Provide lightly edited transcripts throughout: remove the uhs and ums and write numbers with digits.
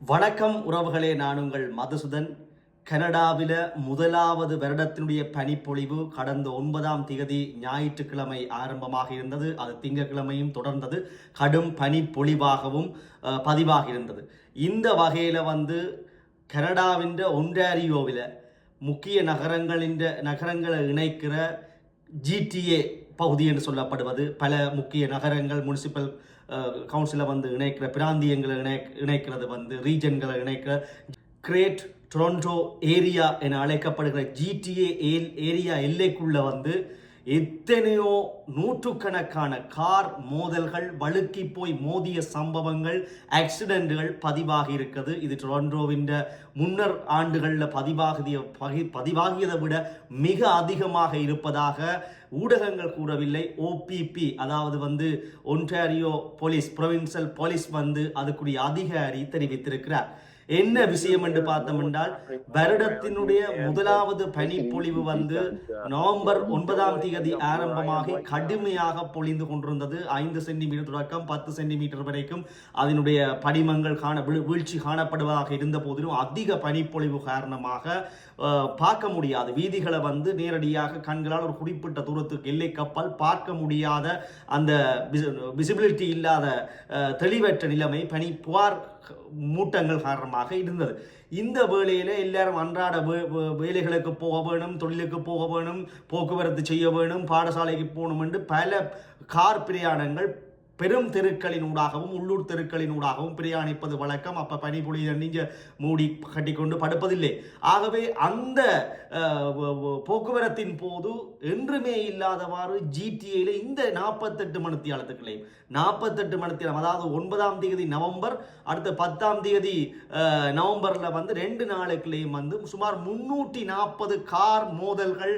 வணக்கம் உறவுகளே, நான் உங்கள் மதுசூதன். கனடாவில் முதலாவது வருடத்தினுடைய பனிப்பொழிவு கடந்த 9ஆம் தேதி ஞாயிற்றுக்கிழமை ஆரம்பமாக இருந்தது. அது திங்கட்கிழமையும் தொடர்ந்தது. கடும் பனிப்பொழிவாகவும் பதிவாகி இருந்தது. இந்த வகையில் கனடாவின் ஒன்டாரியோவில் முக்கிய நகரங்களை இணைக்கிற GTA பகுதி என்று சொல்லப்படுவது, பல முக்கிய நகரங்கள் முனிசிபல் கவுன்சிலை இணைக்கிற பிராந்தியங்களை இணைக்கிறது ரீஜன்களை இணைக்கிற கிரேட் டொரண்டோ ஏரியா என அழைக்கப்படுகிற GTA ஏரியா எல்லைக்குள்ள எத்தனையோ நூற்றுக்கணக்கான கார் மோதல்கள், வழுக்கி போய் மோதிய சம்பவங்கள், ஆக்சிடென்ட்கள் பதிவாகி இருக்கிறது. இது டொரண்டோவின் முன்னர் ஆண்டுகளில் பதிவாகியதை விட மிக அதிகமாக இருப்பதாக ஊடகங்கள் கூறவில்லை. OPP, அதாவது ஒன்டாரியோ போலீஸ், ப்ரொவின்சியல் போலீஸ் அதுக்குரிய அதிகாரி தெரிவித்திருக்கிறார். என்ன விஷயம் என்று பார்த்தோம் என்றால், வருடத்தினுடைய முதலாவது பனிப்பொழிவு நவம்பர் 9ஆம் தேதி ஆரம்பமாகி கடுமையாக பொழிந்து கொண்டிருந்தது. 5 சென்டிமீட்டர் தொடக்கம் 10 சென்டிமீட்டர் வரைக்கும் அதனுடைய படிமங்கள் வீழ்ச்சி காணப்படுவதாக இருந்த போதிலும் அதிக பனிப்பொழிவு காரணமாக பார்க்க முடியாது. வீதிகளை நேரடியாக கண்களால் ஒரு குறிப்பிட்ட தூரத்துக்கு எல்லை கப்பால் பார்க்க முடியாத அந்த விசிபிலிட்டி இல்லாத தெளிவற்ற நிலைமை பனி புகார் மூட்டங்கள் காரணமாக இருந்தது. இந்த வேளையில எல்லாரும் அன்றாட வேலைகளுக்கு போக வேணும், தொழிலுக்கு போக வேணும், போக்குவரத்து செய்ய வேணும், பாடசாலைக்கு போகணும் என்று பல கார் பிரயாணங்கள் பெரும் தெருக்களினூடாகவும் உள்ளூர் தெருக்களினூடாகவும் பிரயாணிப்பது வழக்கம். அப்ப பனிபொழி நீங்க மூடி கட்டிக்கொண்டு படுப்பதில்லை. ஆகவே அந்த போக்குவரத்தின் போது என்றுமே இல்லாதவாறு GTAல இந்த 48 மணித்தியாலத்துக்களையும் 48 மணித்தியாலம், அதாவது 9ஆம் தேதி நவம்பர், அடுத்த 10ஆம் தேதி நவம்பர்ல 2 நாளுக்குள்ளேயும் சுமார் 340 கார் மோதல்கள்,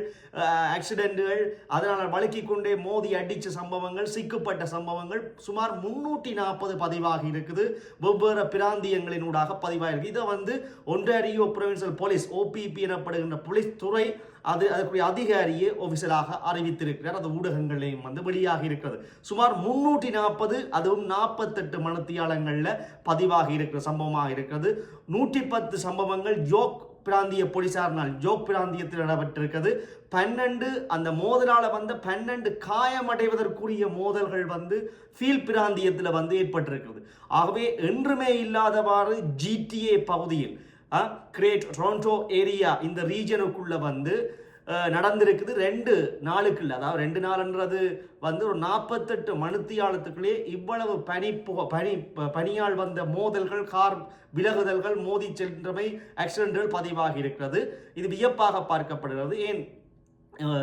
ஆக்சிடென்ட்கள், அதனால் வழுக்கிக் கொண்டே மோதி அடிச்ச சம்பவங்கள், சிக்கப்பட்ட சம்பவங்கள் சுமார் 340 பதிவாகி இருக்குது. வெவ்வேறு பிராந்தியங்களினூடாக பதிவாயிருக்கு. இதை ஒன்டாரியோ ப்ரொவின்சியல் போலீஸ், OPP எனப்படுகின்ற போலீஸ் துறை அதற்குரிய அதிகாரியே ஒபிஷியலாக அறிவித்திருக்கிறார். அது ஊடகங்களையும் வெளியாகி இருக்கிறது. சுமார் 340, அதுவும் 48 மணித்தியாலங்களில் பதிவாகி இருக்கிற சம்பவமாக இருக்கிறது. 110 சம்பவங்கள் ஜோக் பிராந்திய போலீசாரினால் ஜோக் பிராந்தியத்தில் இடம்பெற்றிருக்கிறது. 12 அந்த மோதலால 12 காயமடைவதற்குரிய மோதல்கள் ஃபீல் பிராந்தியத்தில் ஏற்பட்டிருக்கிறது. ஆகவே என்றுமே இல்லாதவாறு GTA பகுதியில் கிரேட் டொரண்டோ ஏரியா இந்த ரீஜனுக்குள்ள நடந்திருக்குது. 2 நாளுக்குள்ள, அதாவது 2 நாள்ன்றது ஒரு 48 மணித்தியாலத்துக்குள்ளே இவ்வளவு பனியால் மோதல்கள், கார் விலகுதல்கள், மோதி சென்றமை, ஆக்சிடென்ட்கள் பதிவாகி இருக்கிறது. இது வியப்பாக பார்க்கப்படுகிறது. ஏன்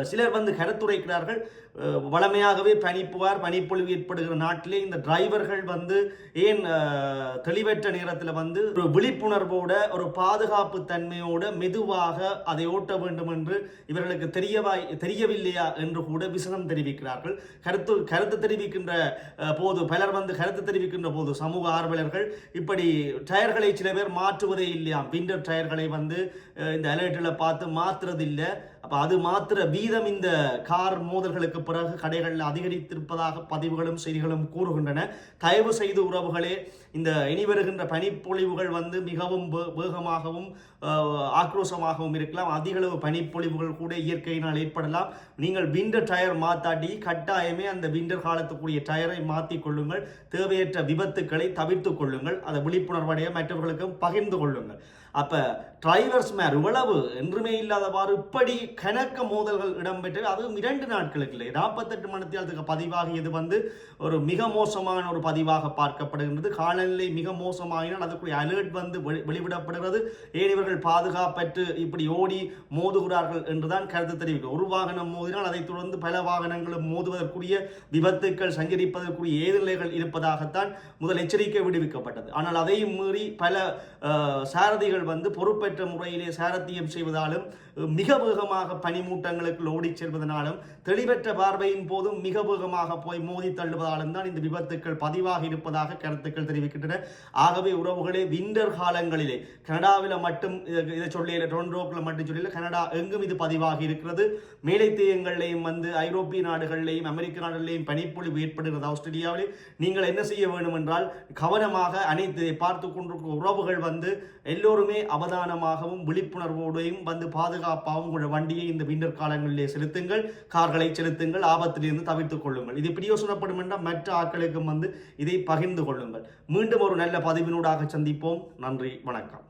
சிலர் கருத்துரைக்கிறார்கள், வளமையாகவே பனிப்பொழிவு ஏற்படுகிற நாட்டிலே இந்த டிரைவர்கள் ஏன் தெளிவற்ற நேரத்தில் ஒரு விழிப்புணர்வோட, ஒரு பாதுகாப்பு தன்மையோட மெதுவாக அதை ஓட்ட வேண்டும் என்று இவர்களுக்கு தெரியவில்லையா என்று கூட விசனம் தெரிவிக்கிறார்கள். கருத்து தெரிவிக்கின்ற போது பலர் கருத்து தெரிவிக்கின்ற போது சமூக ஆர்வலர்கள் இப்படி டயர்களை சில பேர் மாற்றுவதே இல்லையா, விண்டர் டயர்களை இந்த அலர்ட்டில் பார்த்து மாற்றுறதில்லை. அப்ப அது மாத்திர வீதம் இந்த கார் மோதல்களுக்கு பிறகு கடைகளில் அதிகரித்திருப்பதாக பதிவுகளும் செய்திகளும் கூறுகின்றன. தயவு செய்து உறவுகளே, இந்த இனி வருகின்ற பனிப்பொழிவுகள் மிகவும் வேகமாகவும் ஆக்ரோஷமாகவும் இருக்கலாம். அதிகளவு பனிப்பொழிவுகள் கூட இயற்கையினால் ஏற்படலாம். நீங்கள் விண்டர் டயர் மாத்தாட்டி கட்டாயமே அந்த விண்டர் காலத்துக்குரிய டயரை மாற்றிக் கொள்ளுங்கள். தேவையற்ற விபத்துக்களை தவிர்த்து கொள்ளுங்கள். அதை விழிப்புணர்வடைய மற்றவர்களுக்கும் பகிர்ந்து கொள்ளுங்கள். அப்ப டிரைவர்ஸ் மேர் இவ்வளவு என்றுமே இல்லாதவாறு இப்படி கணக்க மோதல்கள் இடம்பெற்று, அதுவும் 2 நாட்களுக்கு இல்லை, 48 மணித்தியாலத்துக்கு பதிவாகியது ஒரு மிக மோசமான ஒரு பதிவாக பார்க்கப்படுகின்றது. காலநிலை மிக மோசமாகினால் அதுக்குரிய அலர்ட் வெளிவிடப்படுகிறது. ஏன் இவர்கள் பாதுகாப்பற்று இப்படி ஓடி மோதுகிறார்கள் என்றுதான் கருத்து தெரிவிக்கும். ஒரு வாகனம் மோதினால் அதை தொடர்ந்து பல வாகனங்களும் மோதுவதற்குரிய விபத்துக்கள் சஞ்சரிப்பதற்குரிய ஏதுநிலைகள் இருப்பதாகத்தான் முதல் எச்சரிக்கை விடுவிக்கப்பட்டது. ஆனால் அதையும் மீறி பல சாரதிகள் பொறுப்பற்ற முறையிலே சாரத்தியம் செய்வதாலும் மிக வேகமாக பனிமூட்டங்களுக்கு ஓடிச் செல்வதனாலும் தெளிவற்ற பார்வையின் போதும் மிக வேகமாக போய் மோதி தள்ளுவதாலும் தான் இந்த விபத்துக்கள் பதிவாகி இருப்பதாக கருத்துக்கள் தெரிவிக்கின்றன. ஆகவே உறவுகளே, விண்டர் காலங்களிலே கனடாவில் மட்டும் இதை சொல்லி டொரண்டோக்கில் மட்டும் சொல்லி கனடா எங்கும் இது பதிவாகி இருக்கிறது. மேலைத்தேயங்கள்லையும் ஐரோப்பிய நாடுகளிலேயும் அமெரிக்க நாடுகளிலேயும் பனிப்பொழிவு ஏற்படுகிறது. ஆஸ்திரேலியாவிலே நீங்கள் என்ன செய்ய வேண்டும் என்றால் கவனமாக அனைத்து பார்த்து கொண்டிருக்கிற உறவுகள் எல்லோருமே அவதானமாகவும் விழிப்புணர்வோடையும் பாதுகாப்பாகவும் உங்கள் வண்டியை இந்த விண்டர் காலங்களிலே செலுத்துங்கள், கார்களை செலுத்துங்கள், ஆபத்திலிருந்து தவிர்த்துக் கொள்ளுங்கள். இது பிரயோசனப்படும் என்றால் மற்ற ஆட்களுக்கும் இதை பகிர்ந்து கொள்ளுங்கள். மீண்டும் ஒரு நல்ல பதிவினூடாக சந்திப்போம். நன்றி, வணக்கம்.